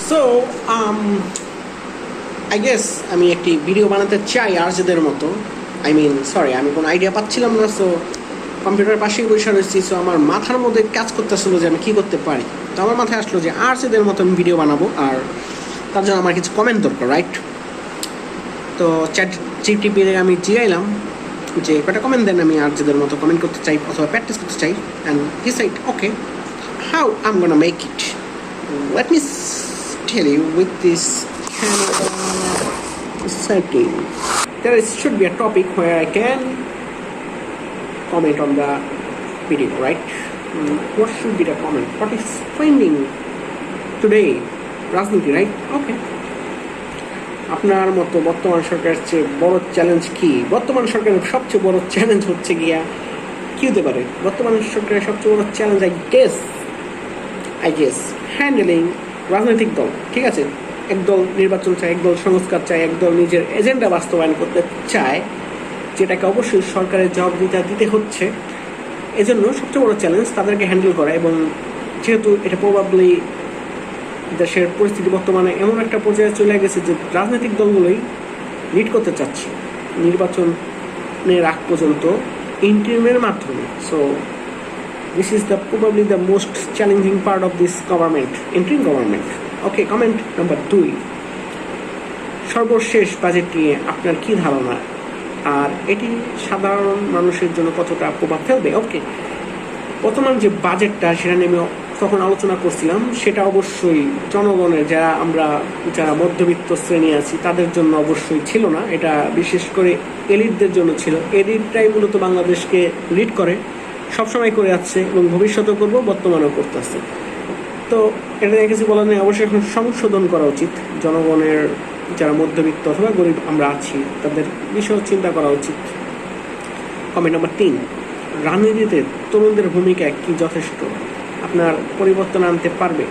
So I guess আমি একটি video বানাতে চাই আরজেদের মতো। আমি কোনো আইডিয়া পাচ্ছিলাম না, সো কম্পিউটার পাশেই বসে রয়েছি। সো আমার মাথার মধ্যে কাজ করতেছিল যে আমি কী করতে পারি। তো আমার মাথায় আসলো যে আরজেদের মতো আমি ভিডিও বানাবো, আর তার জন্য আমার কিছু কমেন্ট দরকার, রাইট? তো চ্যাট জিপিটিতে আমি জিগাইলাম যে কটা কমেন্ট দেন, আমি আরজেদের মতো কমেন্ট করতে চাই অথবা প্র্যাকটিস করতে চাই। And he said okay, how I'm gonna make it. Let me tell you with this camera setting. There should be a topic where I can comment on the video, right? What should be the comment? What is trending today? রাজনীতি, right? Okay. আপনার মতো বর্তমান সরকারের চেয়ে বড় challenge কি? বর্তমান সরকারের সবচেয়ে বড় চ্যালেঞ্জ হচ্ছে গিয়া কি হতে পারে? বর্তমান সরকারের সবচেয়ে বড় চ্যালেঞ্জ আই গেস হ্যান্ডেলিং রাজনৈতিক দল। ঠিক আছে, একদল নির্বাচন চায়, একদল সংস্কার চায়, একদল নিজের এজেন্ডা বাস্তবায়ন করতে চায়, যেটাকে অবশ্যই সরকারের জবাবদিহিতা দিতে হচ্ছে। এজন্য সবচেয়ে বড় চ্যালেঞ্জ তাদেরকে হ্যান্ডেল করা। এবং যেহেতু এটা প্রবাবলি দেশের পরিস্থিতি বর্তমানে এমন একটা পর্যায়ে চলে গেছে যে রাজনৈতিক দলগুলোই লিড করতে চাচ্ছে নির্বাচনের আগ পর্যন্ত ইন্টারিমের মাধ্যমে। So this is probably the most challenging part of this government, interim government. Okay, comment number 2. সর্বশেষ বাজেট নিয়ে আপনার কি ধারণা, আর এটি সাধারণ মানুষের জন্য কতটা প্রভাব ফেলবে? ওকে, বর্তমান যে বাজেটটা সেটা নিয়ে আমি তখন আলোচনা করছিলাম, সেটা অবশ্যই জনগণের যারা মধ্যবিত্ত শ্রেণী আছি তাদের জন্য অবশ্যই ছিল না। এটা বিশেষ করে এলিটদের জন্য ছিল। এলিটটাই মূলত বাংলাদেশকে লিড করে, সবসময় করে আসছে এবং ভবিষ্যতেও করবো, বর্তমানেও করতেছে। তো এটা নিয়ে কিছু বলার নেই, অবশ্যই এখন সংশোধন করা উচিত। জনগণের যারা মধ্যবিত্ত অথবা গরিব আমরা আছি তাদের বিষয়ে চিন্তা করা উচিত। কমেন্ট নাম্বার 3, রাজনীতিতে তরুণদের ভূমিকা কি যথেষ্ট? আপনার পরিবর্তন আনতে পারবে?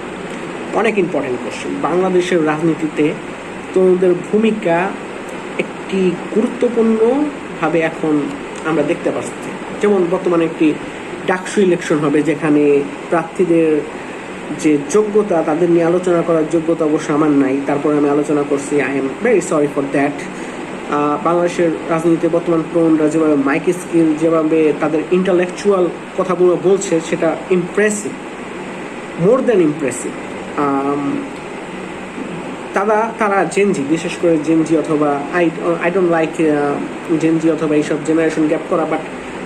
অনেক ইম্পর্টেন্ট কোশ্চেন। বাংলাদেশের রাজনীতিতে তরুণদের ভূমিকা একটি গুরুত্বপূর্ণভাবে এখন আমরা দেখতে পাচ্ছি। যেমন বর্তমানে একটি ডাকসু ইলেকশন হবে, যেখানে প্রার্থীদের যে যোগ্যতা তাদের নিয়ে আলোচনা করার যোগ্যতা অবশ্য আমার নাই, তারপরে আমি আলোচনা করছি। I am very sorry for that. বাংলাদেশের রাজনীতিতে বর্তমান তরুণরা যেভাবে মাইক স্কিল, যেভাবে তাদের ইন্টালেকচুয়াল কথাগুলো বলছে, সেটা ইমপ্রেসিভ, মোর দ্যান ইমপ্রেসিভ। তারা জেনজি, বিশেষ করে জেনজি অথবা আই ডোন্ট লাইক জেনজি অথবা এইসব জেনারেশন গ্যাপ করা, বাট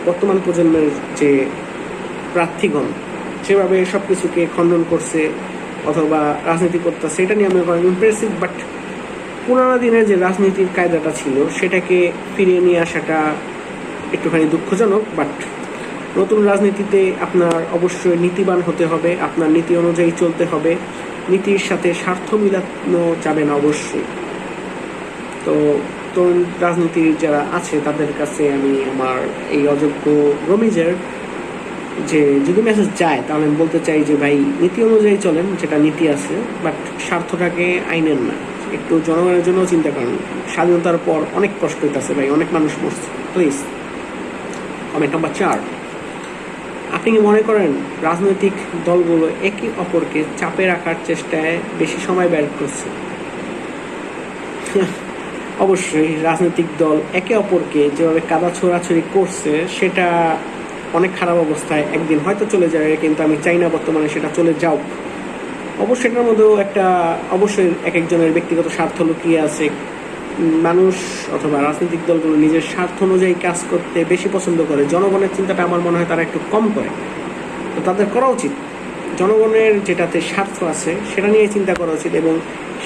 বর্তমান প্রজন্মের যে প্রার্থীগণ সেভাবে সব কিছুকে খণ্ডন করছে অথবা রাজনীতি করতেছে, এটা নিয়ে আমি ইমপ্রেসিভ। বাট পুরানো দিনের যে রাজনীতির কায়দাটা ছিল সেটাকে ফিরিয়ে নিয়ে আসাটা একটুখানি দুঃখজনক। বাট নতুন রাজনীতিতে আপনার অবশ্যই নীতিবান হতে হবে, আপনার নীতি অনুযায়ী চলতে হবে, নীতির সাথে স্বার্থ মিলানো যাবে না অবশ্যই। তো তরুণ রাজনীতির যারা আছে তাদের কাছে আমি আমার এই অযোগ্য রমিজের যে যদি মেসেজ যায় তাহলে আমি বলতে চাই যে ভাই, নীতি অনুযায়ী চলেন, যেটা নীতি আছে, বাট স্বার্থটাকে আইনেন না। একটু জনগণের জন্য চিন্তা করেন। স্বাধীনতার পর অনেক কষ্ট হইতেছে ভাই, অনেক মানুষ মরছে। প্লিজ। কমেন্ট নাম্বার 4, আপনি কি মনে করেন রাজনৈতিক দলগুলো একে অপরকে চাপে রাখার চেষ্টায় বেশি সময় ব্যয় করছে? অবশ্যই রাজনৈতিক দল একে অপরকে যেভাবে কাদা ছোড়াছড়ি করছে সেটা অনেক খারাপ অবস্থায়, একদিন হয়তো চলে যাবে, কিন্তু আমি চাই না বর্তমানে সেটা চলে যাও। অবশ্যই এটার মধ্যেও অবশ্যই এক একজনের ব্যক্তিগত স্বার্থ লুকিয়ে আছে। মানুষ অথবা রাজনৈতিক দলগুলো নিজের স্বার্থ অনুযায়ী কাজ করতে বেশি পছন্দ করে, জনগণের চিন্তাটা আমার মনে হয় তারা একটু কম করে। তো তাদের করা উচিত জনগণের যেটাতে স্বার্থ আছে সেটা নিয়ে চিন্তা করা উচিত, এবং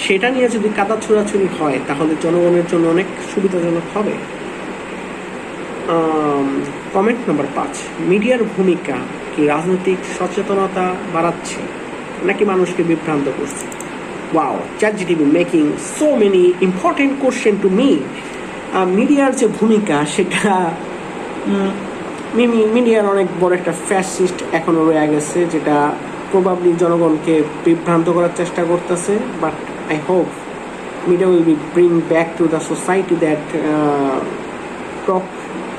সেটা নিয়ে যদি কাদা ছোড়াছুড়ি হয় তাহলে জনগণের জন্য অনেক সুবিধাজনক হবে। কমেন্ট নাম্বার 5, মিডিয়ার ভূমিকা কি রাজনৈতিক সচেতনতা বাড়াচ্ছে নাকি মানুষকে বিভ্রান্ত করছে? Wow, ChatGPT making so many important question to me. মিডিয়ার যে ভূমিকা সেটা মিডিয়ার অনেক বড় একটা ফ্যাসিস্ট এখনও রয়ে গেছে, যেটা প্রবাবলি জনগণকে বিভ্রান্ত করার চেষ্টা করতেছে। But I hope media will be bring back to the society that talk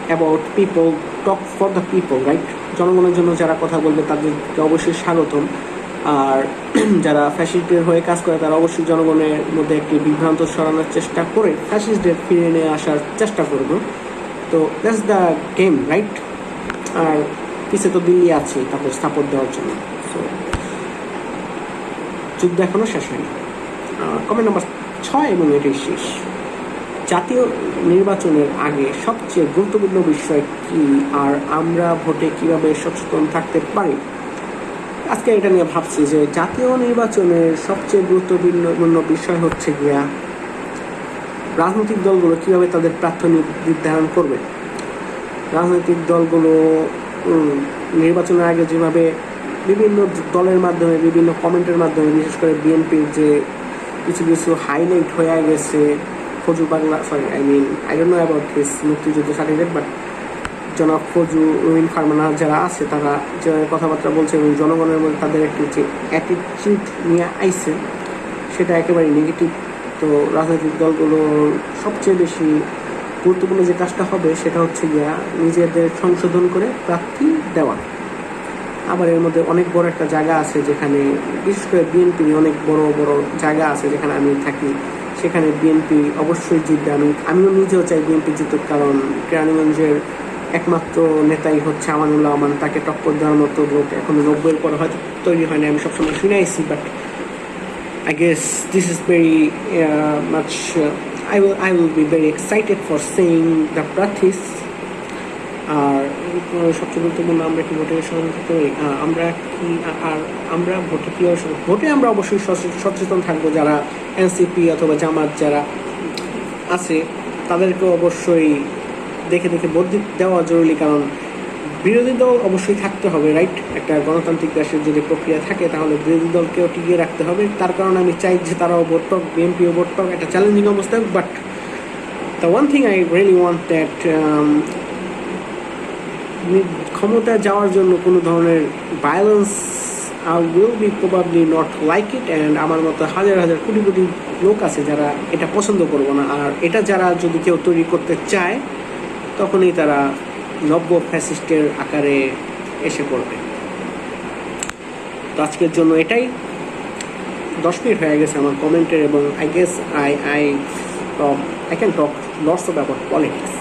about people, talk for the people, right? জনগণের জন্য যারা কথা বলবে তাদেরকে অবশ্যই স্বাগতম। আর যারা ফ্যাসিস্টের হয়ে কাজ করে তারা অবশ্যই জনগণের মধ্যে একটি বিভ্রান্ত সরানোর চেষ্টা করে ফ্যাসিস্টদের ফিরিয়ে নিয়ে আসার চেষ্টা করবো। তো দ্যাটস দ্য গেম, রাইট? আর পিছে তো দিল্লি আছে তাদের সাপোর্ট দেওয়ার জন্য। সো যুদ্ধ এখনও শেষ হয়নি। কমেন্ট নাম্বার 6 এবং এটাই শেষ। জাতীয় নির্বাচনের আগে সবচেয়ে গুরুত্বপূর্ণ বিষয় কি, আর আমরা ভোটে কিভাবে সচেতন থাকতে পারি? আজকে এটা নিয়ে ভাবছি যে জাতীয় নির্বাচনের সবচেয়ে গুরুত্বপূর্ণ বিষয় হচ্ছে গিয়া রাজনৈতিক দলগুলো কিভাবে তাদের প্রার্থী নির্ধারণ করবে। রাজনৈতিক দলগুলো নির্বাচনের আগে যেভাবে বিভিন্ন দলের মাধ্যমে, বিভিন্ন কমেন্টের মাধ্যমে, বিশেষ করে বিএনপির যে কিছু কিছু হাইলাইট হয়ে গেছে, ফজু Bangla, I don't know about his মুক্তিযুদ্ধ সার্টিফিকেট, বাট জনাব ফজু রুমিন ফারমানা যারা আছে তারা যে কথাবার্তা বলছে এবং জনগণের মধ্যে তাদের একটি যে অ্যাটিটিউড নিয়ে আইছে সেটা একেবারে নেগেটিভ। তো রাজনৈতিক দলগুলোর সবচেয়ে বেশি গুরুত্বপূর্ণ যে কাজটা হবে সেটা হচ্ছে গিয়া নিজেদের সংশোধন করে প্রার্থী দেওয়া। আবার এর মধ্যে অনেক বড় একটা জায়গা আছে যেখানে বিশেষ করে বিএনপি অনেক বড় বড় জায়গা আছে যেখানে আমি থাকি, সেখানে বিএনপি অবশ্যই জিতবে। আমিও নিজেও চাই বিএনপি জিতুক, কারণ কেরানীগঞ্জের একমাত্র নেতাই হচ্ছে আমানুল্লাহ আমান। তাকে টক্কর দেওয়ার মতো লোক এখনো 90-এর পরে হয়তো তৈরি হয়নি, আমি সবসময় শুনে আসছি। But I guess this is very much I will be very excited for seeing the practice. আর সবচেয়ে গুরুত্বপূর্ণ আমরা কি ভোটে সহযোগিতা করি, আমরা ভোটে আমরা অবশ্যই সচেতন থাকবো। যারা এনসিপি অথবা জামাত যারা আছে তাদেরকে অবশ্যই দেখে দেখে ভোট দেওয়া জরুরি, কারণ বিরোধী দল অবশ্যই থাকতে হবে, রাইট? একটা গণতান্ত্রিক দেশের যদি প্রক্রিয়া থাকে তাহলে বিরোধী দলকেও টিকিয়ে রাখতে হবে। তার কারণে আমি চাই যে তারাও ভোট পাক, বিএনপিও ভোট পাক, একটা চ্যালেঞ্জিং অবস্থা। But the one thing I really want that ক্ষমতায় যাওয়ার জন্য কোনো ধরনের violence will be probably not like it. And আমার মতো হাজার হাজার কোটি কোটি লোক আছে যারা এটা পছন্দ করবো না। আর এটা যারা যদি কেউ তৈরি করতে চায় তখনই তারা নব্য ফ্যাসিস্টের আকারে এসে পড়বে। তো আজকের জন্য এটাই। 10 মিনিট হয়ে গেছে আমার কমেন্টের, এবং I guess I can talk lots about politics.